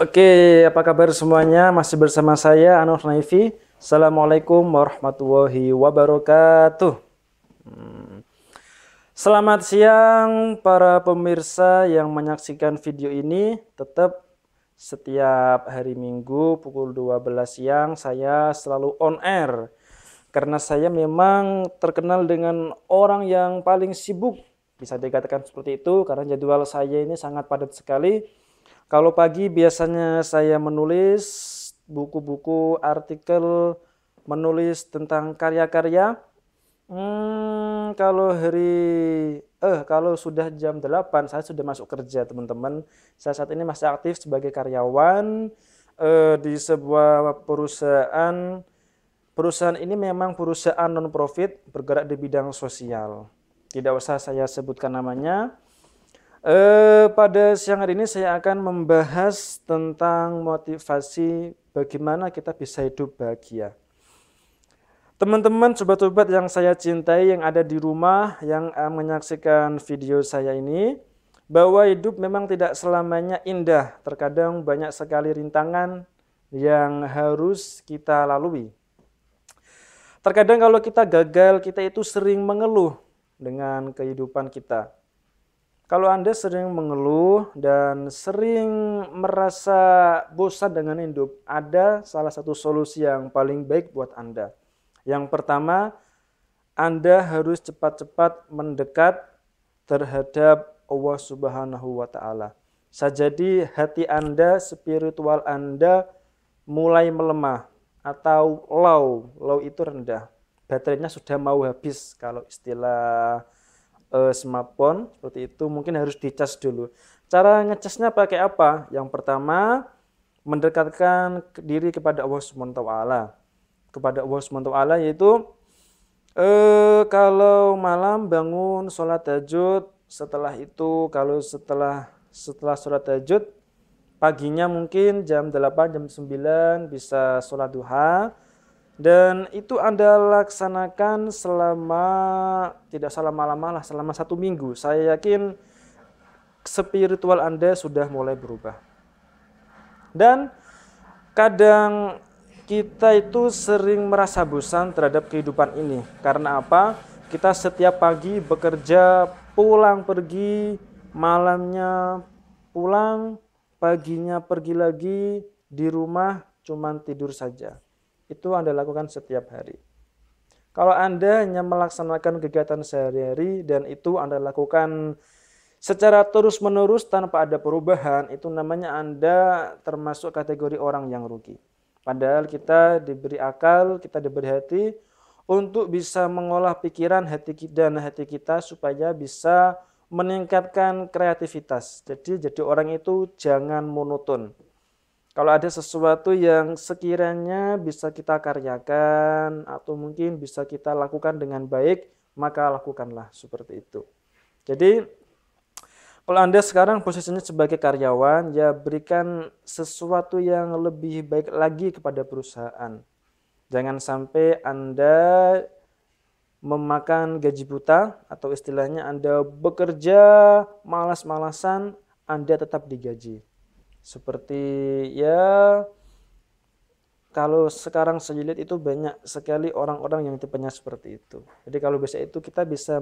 Oke, apa kabar semuanya? Masih bersama saya Anwar Naifi. Assalamualaikum warahmatullahi wabarakatuh. Selamat siang para pemirsa yang menyaksikan video ini. Tetap setiap hari Minggu pukul 12 siang saya selalu on air. Karena saya memang terkenal dengan orang yang paling sibuk. Bisa dikatakan seperti itu karena jadwal saya ini sangat padat sekali. Kalau pagi biasanya saya menulis buku-buku, artikel, menulis tentang karya-karya. Kalau sudah jam 8 saya sudah masuk kerja, teman-teman. Saya saat ini masih aktif sebagai karyawan di sebuah perusahaan. Perusahaan ini memang perusahaan non-profit bergerak di bidang sosial. Tidak usah saya sebutkan namanya. Pada siang hari ini saya akan membahas tentang motivasi bagaimana kita bisa hidup bahagia. Teman-teman, sobat-sobat yang saya cintai yang ada di rumah yang menyaksikan video saya ini, bahwa hidup memang tidak selamanya indah. Terkadang banyak sekali rintangan yang harus kita lalui. Terkadang kalau kita gagal, kita itu sering mengeluh dengan kehidupan kita. Kalau Anda sering mengeluh dan sering merasa bosan dengan hidup, ada salah satu solusi yang paling baik buat Anda. Yang pertama, Anda harus cepat-cepat mendekat terhadap Allah Subhanahu wa Ta'ala. Jadi hati Anda, spiritual Anda mulai melemah atau low itu rendah. Baterainya sudah mau habis kalau istilah smartphone seperti itu, mungkin harus dicas dulu. Cara ngecasnya pakai apa? Yang pertama, mendekatkan diri kepada Allah Subhanahu wa Ta'ala. Kepada Allah Subhanahu wa Ta'ala yaitu kalau malam bangun sholat tahajud, setelah itu kalau setelah sholat tahajud paginya mungkin jam 8 jam 9 bisa sholat duha. Dan itu Anda laksanakan selama, tidak selama-lama lah, selama 1 minggu. Saya yakin spiritual Anda sudah mulai berubah. Dan kadang kita itu sering merasa bosan terhadap kehidupan ini. Karena apa? Kita setiap pagi bekerja, pulang pergi, malamnya pulang, paginya pergi lagi, di rumah cuman tidur saja. Itu Anda lakukan setiap hari. Kalau Anda hanya melaksanakan kegiatan sehari-hari dan itu Anda lakukan secara terus-menerus tanpa ada perubahan, itu namanya Anda termasuk kategori orang yang rugi. Padahal kita diberi akal, kita diberi hati untuk bisa mengolah pikiran dan hati kita supaya bisa meningkatkan kreativitas. Jadi orang itu jangan monoton. Kalau ada sesuatu yang sekiranya bisa kita karyakan atau mungkin bisa kita lakukan dengan baik, maka lakukanlah seperti itu. Jadi kalau Anda sekarang posisinya sebagai karyawan, ya berikan sesuatu yang lebih baik lagi kepada perusahaan. Jangan sampai Anda memakan gaji buta atau istilahnya Anda bekerja malas-malasan, Anda tetap digaji. Seperti ya, kalau sekarang saya lihat itu banyak sekali orang-orang yang tipenya seperti itu. Jadi kalau bisa itu kita bisa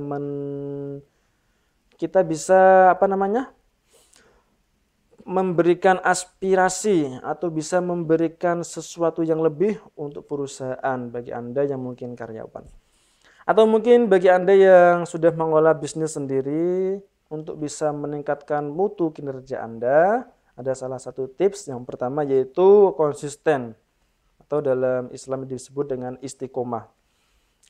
memberikan aspirasi atau bisa memberikan sesuatu yang lebih untuk perusahaan bagi Anda yang mungkin karyawan. Atau mungkin bagi Anda yang sudah mengolah bisnis sendiri untuk bisa meningkatkan mutu kinerja Anda, ada salah satu tips yang pertama yaitu konsisten atau dalam Islam disebut dengan istiqomah.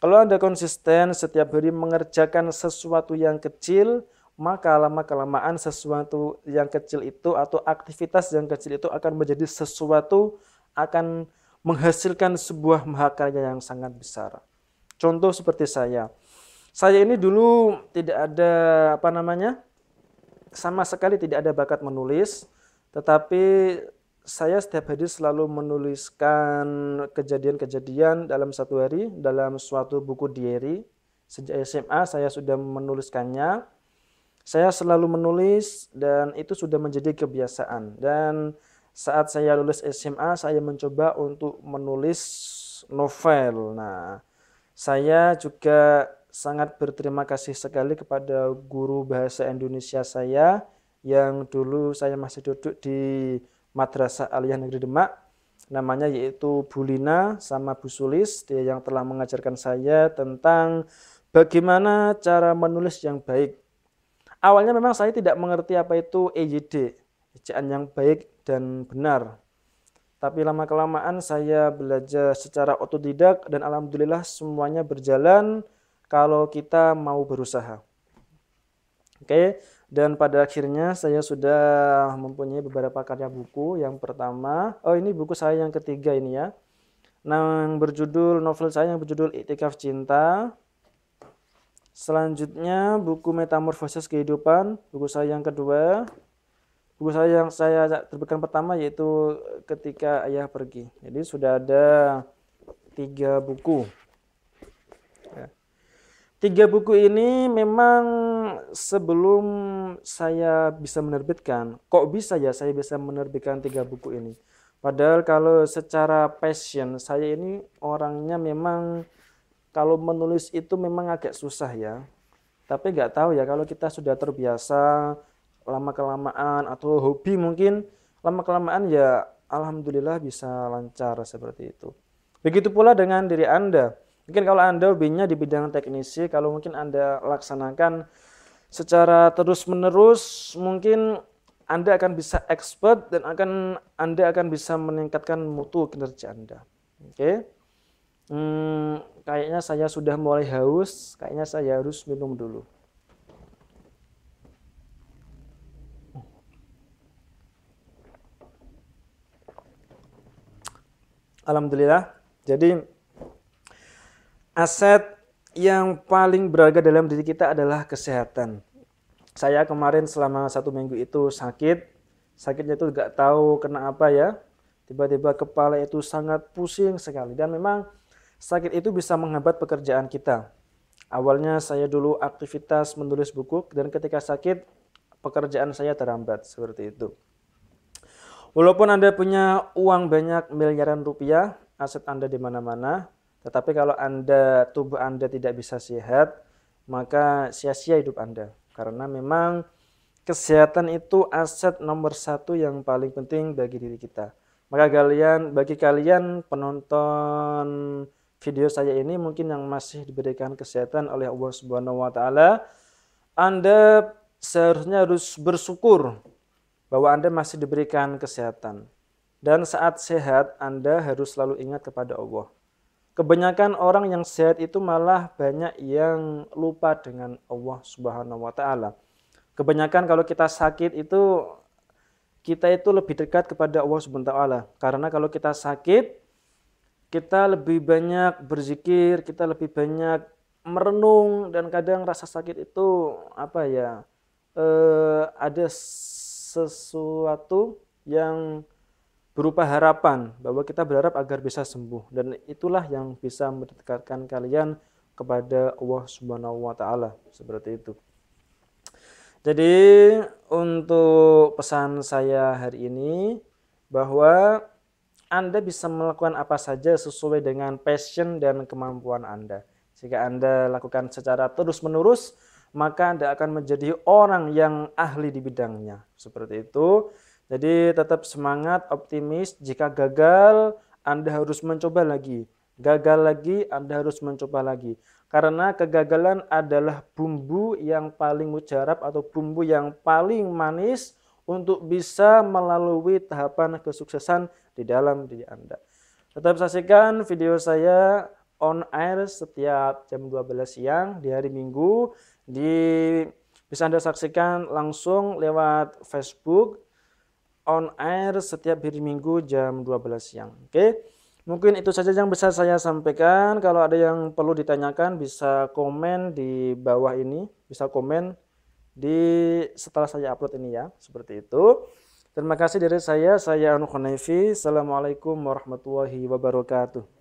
Kalau Anda konsisten setiap hari mengerjakan sesuatu yang kecil, maka lama-kelamaan sesuatu yang kecil itu atau aktivitas yang kecil itu akan menjadi sesuatu, akan menghasilkan sebuah mahakarya yang sangat besar. Contoh seperti saya. Saya ini dulu tidak ada sama sekali tidak ada bakat menulis, tetapi saya setiap hari selalu menuliskan kejadian-kejadian dalam satu hari dalam suatu buku diary. Sejak SMA saya sudah menuliskannya. Saya selalu menulis dan itu sudah menjadi kebiasaan. Dan saat saya lulus SMA, saya mencoba untuk menulis novel. Nah, saya juga sangat berterima kasih sekali kepada guru bahasa Indonesia saya yang dulu saya masih duduk di Madrasah Aliyah Negeri Demak, namanya yaitu Bu Lina sama Bu Sulis, dia yang telah mengajarkan saya tentang bagaimana cara menulis yang baik. Awalnya memang saya tidak mengerti apa itu EYD, ejaan yang baik dan benar. Tapi lama-kelamaan saya belajar secara otodidak dan alhamdulillah semuanya berjalan kalau kita mau berusaha. Oke, dan pada akhirnya saya sudah mempunyai beberapa karya buku. Yang pertama, ini buku saya yang ketiga ini ya. Novel saya yang berjudul Iktikaf Cinta. Selanjutnya buku Metamorfosis Kehidupan, buku saya yang kedua. Buku saya yang saya terbitkan pertama yaitu Ketika Ayah Pergi. Jadi sudah ada 3 buku. 3 buku ini memang sebelum saya bisa menerbitkan, kok bisa ya saya bisa menerbitkan 3 buku ini? Padahal kalau secara passion, saya ini orangnya memang kalau menulis itu memang agak susah ya. Tapi nggak tahu ya kalau kita sudah terbiasa, lama-kelamaan atau hobi mungkin, lama-kelamaan ya alhamdulillah bisa lancar seperti itu. Begitu pula dengan diri Anda. Mungkin kalau Anda hobinya di bidang teknisi, kalau mungkin Anda laksanakan secara terus-menerus, mungkin Anda akan bisa expert dan Anda akan bisa meningkatkan mutu kinerja Anda. Oke. Kayaknya saya sudah mulai haus, kayaknya saya harus minum dulu. Alhamdulillah. Jadi aset yang paling berharga dalam diri kita adalah kesehatan. Saya kemarin selama 1 minggu itu sakit. Sakitnya itu nggak tahu kena apa ya. Tiba-tiba kepala itu sangat pusing sekali. Dan memang sakit itu bisa menghambat pekerjaan kita. Awalnya saya dulu aktivitas menulis buku dan ketika sakit pekerjaan saya terhambat seperti itu. Walaupun Anda punya uang banyak miliaran rupiah, aset Anda di mana-mana, tetapi kalau tubuh Anda tidak bisa sehat, maka sia-sia hidup Anda. Karena memang kesehatan itu aset nomor 1 yang paling penting bagi diri kita. Maka bagi kalian penonton video saya ini mungkin yang masih diberikan kesehatan oleh Allah Subhanahu wa taala, Anda seharusnya harus bersyukur bahwa Anda masih diberikan kesehatan. Dan saat sehat, Anda harus selalu ingat kepada Allah. Kebanyakan orang yang sehat itu malah banyak yang lupa dengan Allah Subhanahu wa taala. Kebanyakan kalau kita sakit itu kita itu lebih dekat kepada Allah Subhanahu wa taala. Karena kalau kita sakit, kita lebih banyak berzikir, kita lebih banyak merenung dan kadang rasa sakit itu ada sesuatu yang berupa harapan bahwa kita berharap agar bisa sembuh dan itulah yang bisa mendekatkan kalian kepada Allah Subhanahu wa taala seperti itu. Jadi untuk pesan saya hari ini bahwa Anda bisa melakukan apa saja sesuai dengan passion dan kemampuan Anda. Jika Anda lakukan secara terus-menerus, maka Anda akan menjadi orang yang ahli di bidangnya. Seperti itu. Jadi tetap semangat, optimis. Jika gagal, Anda harus mencoba lagi. Gagal lagi, Anda harus mencoba lagi. Karena kegagalan adalah bumbu yang paling mujarab atau bumbu yang paling manis untuk bisa melalui tahapan kesuksesan di dalam diri Anda. Tetap saksikan video saya on air setiap jam 12 siang di hari Minggu. Bisa Anda saksikan langsung lewat Facebook on air setiap hari Minggu jam 12 siang. Oke. Mungkin itu saja yang bisa saya sampaikan. Kalau ada yang perlu ditanyakan bisa komen di bawah ini, bisa komen setelah saya upload ini ya, seperti itu. Terima kasih dari saya Anu Khanaifi. Assalamualaikum warahmatullahi wabarakatuh.